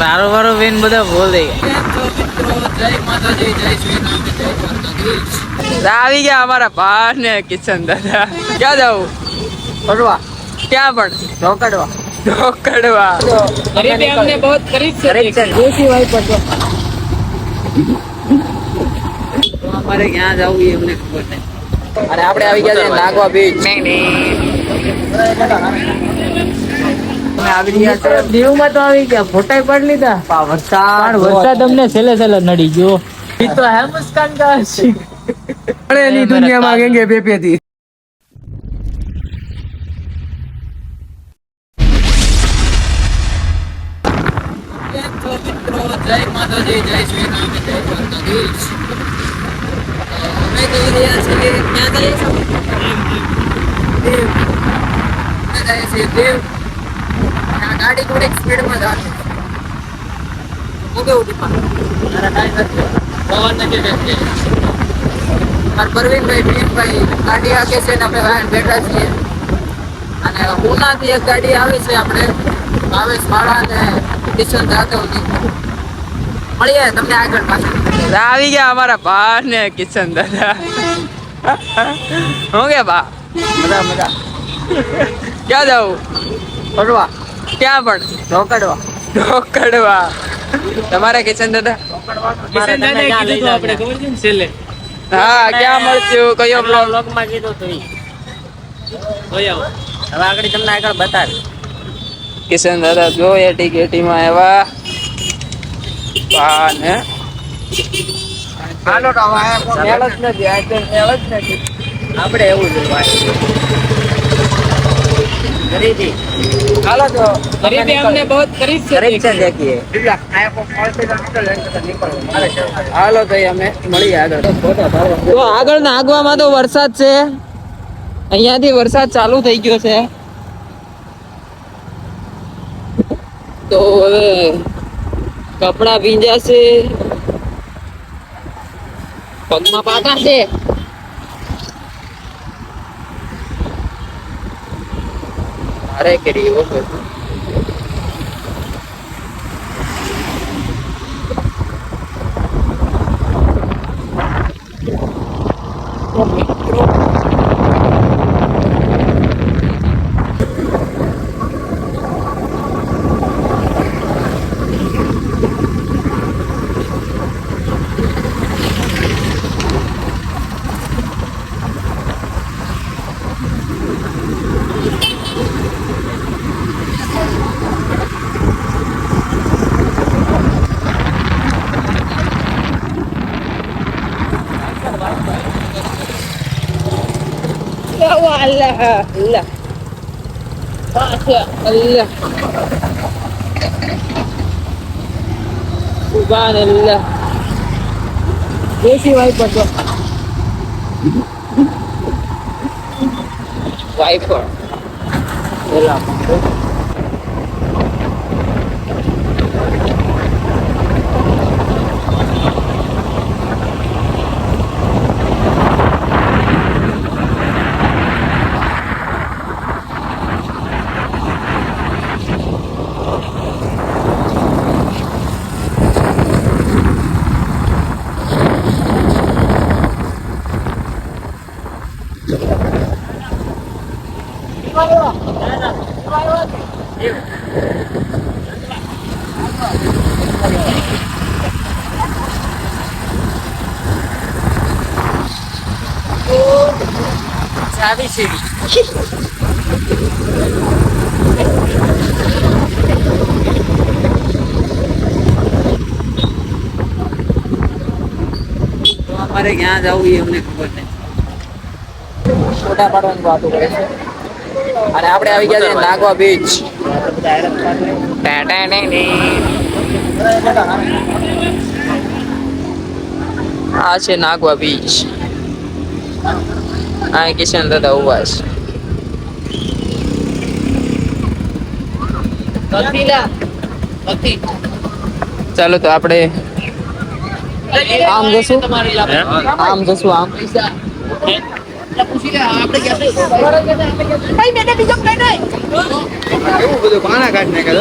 મારો મારો બેન બધા બોલે આવી ગયા અમારા બા ને કિશન દાદા. ક્યાં જાવું? પડવા. ક્યાં પણ? ઢોકડવા. ઢોકડવા. गरीबी हमने बहुत करीब से देखी। દેશી ભાઈ પર તો અમારે ક્યાં જવું એ અમને ખબર નહીં. અને આપણે આવી ગયા છે નાગવા બીચ. આવી ગયા છે દીવમાં તો આવી ગયા ફોટા પાડી લીધા. વરસાદ અમને છેલ્લે છેલ્લે નડી ગયો. ઈ તો હે મુસ્કાન કા ની દુનિયામાં ગેંગે બેપેતી. જય માતાજી, જય શ્રી રામ, જય દ્વારકાધીશ. અમે જઈ રહ્યા છીએ ક્યાં જઈએ છો? દેવ. અમે જઈએ છીએ દેવ. આ ગાડી થોડીક સ્પીડમાં જાય. ઓકે ઉઠી પણ મારા ટાઈમ નથી. પવન નથી બેસતી. મારા પરવીનભાઈ ભીમભાઈ ગાડી આગે છે ને અમે વાહન બેઠા છીએ. અને ઉનાથી એક ગાડી આવી છે આપણે ભાવેશ વાળા ને કિશન જાદવની. મળીએ તમને આગળ પાછળ. આવી ગયા અમારા બા ને કિશન દાદા. હું કે બા મજા મજા. ક્યાં જાવું? પડવા. ક્યાં પણ? ઢોકડવા. ઢોકડવા. તમારે કિશન દાદા? કિશન દાદા કીધું તો આપણે ખબર છે ને છેલ્લે. હા ક્યાં મળશું? કયો બ્લોગ માં કીધું તો હવે આગળ તમને આગળ બતાવી. કિશન દાદા જો એટી કેટીમાં આવ્યા. ને હાલો તો મેળ જ નથી. આ તો મેળ જ નથી. આપણે એવું જ ગરીબી. હાલો તો गरीबी हमने बहुत करीब से देखी। હાલો તો અમે મળીએ આગળ. તો આગળ ના આગવામાં તો વરસાદ છે. અહીંયાથી વરસાદ ચાલુ થઈ ગયો છે. તો હવે કપડા ભીંજાશે, પગમાં પાટા છે. અરે કરી Allah Allah Masya Allah Subhanallah. દેશી વાઇપર તો વાઇપર એલા ચાવી સીડી અમારે ક્યાં જવું એ અમને ખબર નહીં. ફોટા પાડવાની વાતો કરે છે. અને આપણે આવી ગયા છે નાગવા બીચ. આ છે નાગવા બીચ. આ કિશન દાદા ઉભા છે. ચાલો તો આપણે આમ જશું. આમ જશું આમ. એવું બધું પાણા કાઢી નાખે.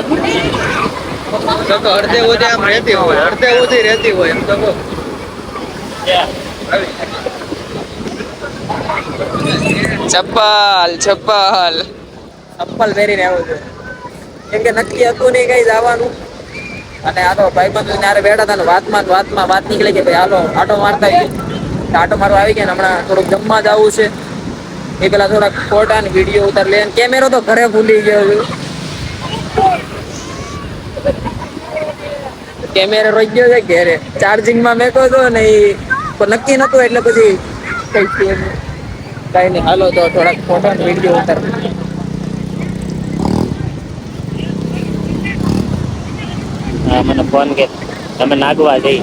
તો અડધે ઉધે આમ રહેતી હોય, અડધે ઉધી રહેતી હોય એમ તો કહો. ચપ્પલ ચપ્પલ ચપ્પલ પહેરીને આવું છું કેમ કે નક્કી હતું નહીં કઈ જવાનું. અને આ તો ભાઈબંધો ત્યારે બેઠા હતા ને વાતમાં વાત નીકળી કે ભાઈ હાલો આટો મારતા આવીએ. આટો મારવા આવી ગયા ને હમણાં થોડુંક જમવા જવું છે. એ પેલા થોડાક ફોટા ને વિડીયો ઉતાર લે. કેમેરો તો ઘરે ભૂલી ગયો છું. કેમેરો રહી ગયો છે ઘરે ચાર્જિંગમાં મેકો હતો ને એ નક્કી નતું એટલે પછી કઈ નહીં. હાલો તો થોડાક ફોટા ને વિડીયો ઉતાર. હા મને ફોન કે તમે નાગવા જઈ.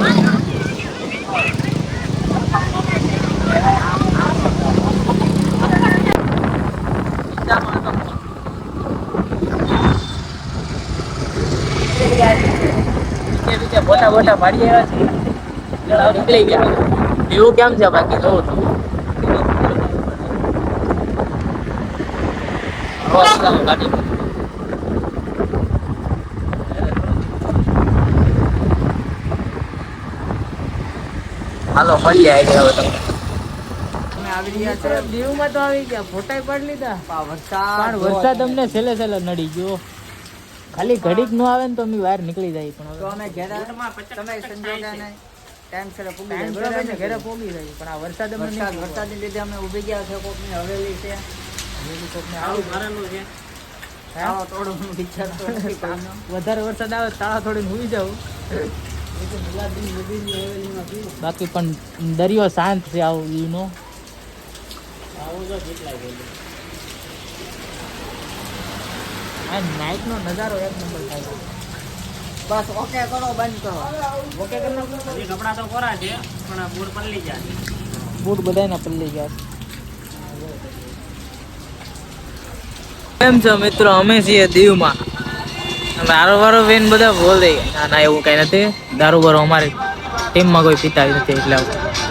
બોટા મારી આવ્યા છે નીકળી ગયા. એવું કેમ છે બાકી જોઉં છું. હાલો મળીએ આવી હવે તમે. આવી ગયા છે દીવમાં તો આવી ગયા. ફોટા પાડી લીધા. વરસાદ અમને છેલ્લે નડી ગયો. ખાલી ઘડીક નો આવે ને તો અમે બહાર નીકળી જાય. પણ હવે અમે તમે સંજોગા ટાઈમ સર પોગી જાય બરાબર ને ઘરે પોગી જાય. પણ આ વરસાદ વરસાદની લીધે અમે ઊભી ગયા છે. કોકની હવેલી છે. હવેલી કોકને આવું મારેલું છે. તાળા તોડું વિચાર તો વધારે વરસાદ આવે તાળા તોડીને હુઈ જાવ. બાકી પણ દરિયો શાંત છે. આવું દીવનો આવું જો કેટલા ગયેલું. આ નાઈટ નો નજારો એક નંબર થાય. બસ ઓકે કરો બંધ કરો. ઓકે કરી નાખો. કપડા તો કોરા છે પણ બૂટ પલળી ગયા. બૂટ બધાયના પલળી ગયા. કેમ છો મિત્રો? અમે છીએ દીવમાં. દારૂ વારો બેન બધા બોલે ના એવું કઈ નથી. દારૂ બારો અમારી ટીમમાં કોઈ પીતા નથી એટલે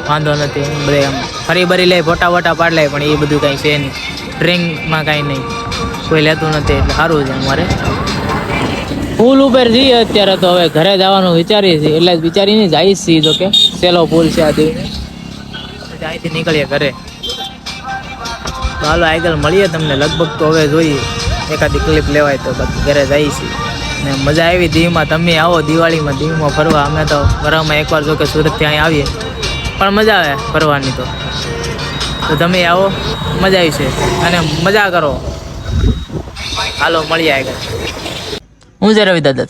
વાંધો નથી. બધે આમ ફરી બરી લે ફોટા વોટા પાડ લે પણ એ બધું કઈ છે નહીં. ડ્રિંકમાં કઈ નહીં કોઈ લેતું નથી એટલે સારું છે. અમારે પુલ ઉપર જઈએ અત્યારે તો હવે ઘરે જવાનું વિચારીએ છીએ. એટલે વિચારીને જઈએ છીએ તો કે સેલો પુલ છે આ દીવને. અહીંથી નીકળીએ ઘરે. તો હાલો આગળ મળીએ તમને. લગભગ તો હવે જોઈએ એકાદી ક્લિપ લેવાય તો બાકી ઘરે જઈએ છીએ. ને મજા આવી દીવમાં. તમે આવો દિવાળીમાં દીવમાં ફરવા. અમે તો ફરવામાં એકવાર જો કે સુરતથી અહીં આવીએ પણ મજા આવે ફરવાની. તો તમે આવો મજા આવી છે અને મજા કરો. હાલો મળીએ આગળ. હું છે રવિ દાદા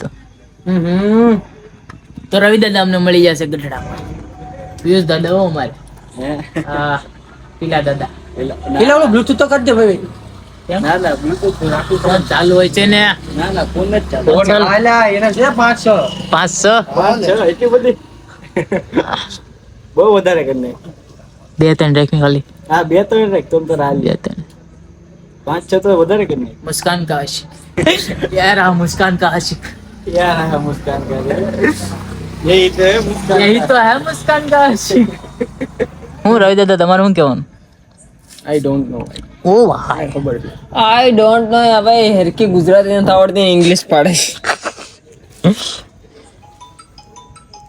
તો રવિ દાદા અમને મળી જશે ગઢડામાં. પિયુષ દાદા હો અમારે. હા પીલા દાદા. પેલા બ્લુટૂથ તો કરી દે ભાઈ. ના ના બ્લુટૂથ રાખું ફોન ચાલુ હોય છે ને. ના ના ફોન જ ચાલુ. આલા એના છે 500 એટલી બધી બહુ વધારે કરીને 2-3 રાખી ખાલી. હા 2-3 રાખ તો હાલ. 2-3 5-6 તો વધારે કરીને. મુસ્કાન का आशिक यार हाँ मुस्कान का आशिक यार हाँ मुस्कान का यही तो है मुस्कान का आशिक. હું રવિ દાદા તમારું શું કહેવાનું? I don't know. ઓ ભાઈ ખબર છે. I don't know. હવે હરકી ગુજરાતી નથી આવડતી, ઇંગ્લિશ પાડે.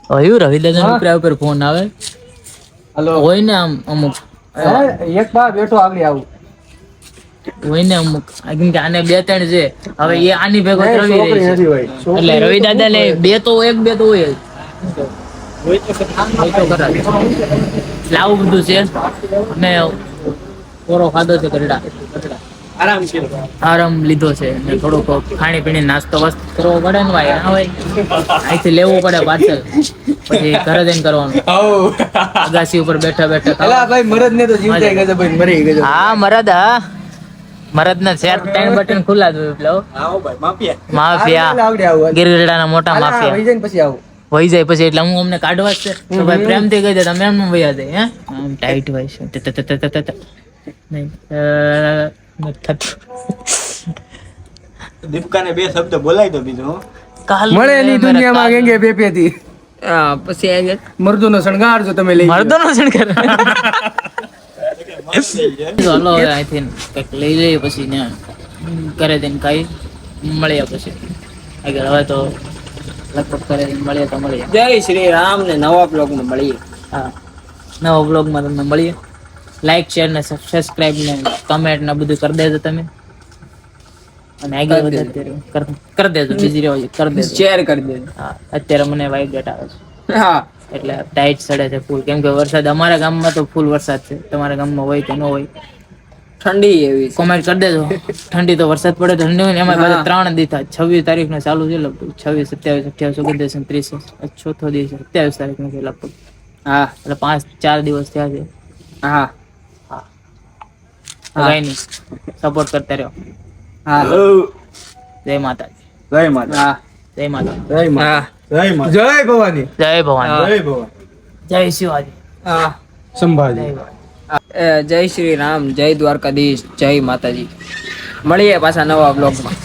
હયું રવિ દાદા ઉપર ફોન આવે. હલો હોય ને આમ અમુક એક બા બેઠો આગળ આવું હોય ને અમુક. કેમ કે આને 2-3 છે. હવે એ આની ભેગો રવિ રહી છે એટલે રવિ દાદા ને બે તો હોય જ. આવું બધું છે. અને કોરો ખાધો છે ગરડા. આરામ લીધો છે. થોડોક ખાણી પીણી નાસ્તો વસ્તુ કરવો પડે ને ભાઈ. હા ભાઈ અહીંથી લેવું પડે પાર્સલ પછી ઘરે જઈને કરવાનું. અગાસી ઉપર બેઠા ભાઈ મરદ ને તો જીવ જાય ગયો ભાઈ મરી ગયો. હા મરદ. હા મરદ ના 4 બટન ખુલ્લા જ હોય. માફિયા ગીરગઢડાના મોટા માફિયા પછી આવું વહી જાય પછી. એટલે હું અમને કાઢવા જ છે તો ભાઈ પ્રેમથી કહી દે તમે એમ વહ્યા જાય. હે આમ ટાઈટ હોય છે દીપકાને 2 શબ્દ બોલાય તો બીજું કાલ મળે ની દુનિયામાં ગેંગે પેપેથી. હા પછી આ મર્દોનો શણગાર જો તમે લઈ મર્દોનો શણગાર. ચાલો હવે અહીંથી કંઈક લઈ લઈએ પછી ને ઘરે જઈને ખાઈ મળ્યા પછી આગળ. હવે તો લગભગ કરે મળીએ તો મળીએ. જય શ્રી રામ ને નવા બ્લોગમાં મળીએ. હા, નવા બ્લોગમાં તમને મળીએ. લાઈક શેર ને સબસ્ક્રાઇબ ને કમેન્ટ ને બધું કરી દેજો તમે. અને આગળ વધે કરી દેજો. બીજી રહ્યો કરી દેજો, શેર કરી દેજો. હા, અત્યારે મને વાઇબ્રેટ આવે છે હા, એટલે ટાઈટ સડે છે ફૂલ, કેમ કે વરસાદ અમારા ગામમાં તો ફૂલ વરસાદ છે. તમારા ગામમાં હોય કે ન હોય ઠંડી એવી છે. કોમેન્ટ કરી દેજો. ઠંડી તો વરસાદ પડે તો ઠંડી હોય ને, એમાં પાછા 3 દી થાય. 26 તારીખ ને ચાલુ છે લગભગ, 26, 27, 28, 29, 30, ચોથો દિવસ 27 તારીખ નો છે લગભગ. હા એટલે 5-4 દિવસ થયા છે. હા તો કઈ નહીં, સપોર્ટ કરતા રહ્યો. હા જય માતાજી. જય માતા. હા જય માતા. જય માતા. જય માતા. જય ભવાની. જય ભવાની. જય ભગવાન. જય શિવાજી. હા સંભાજી. જય ભવાની. જય શ્રી રામ, જય દ્વારકાધીશ, જય માતાજી. મળીએ પાછા નવા બ્લોગમાં.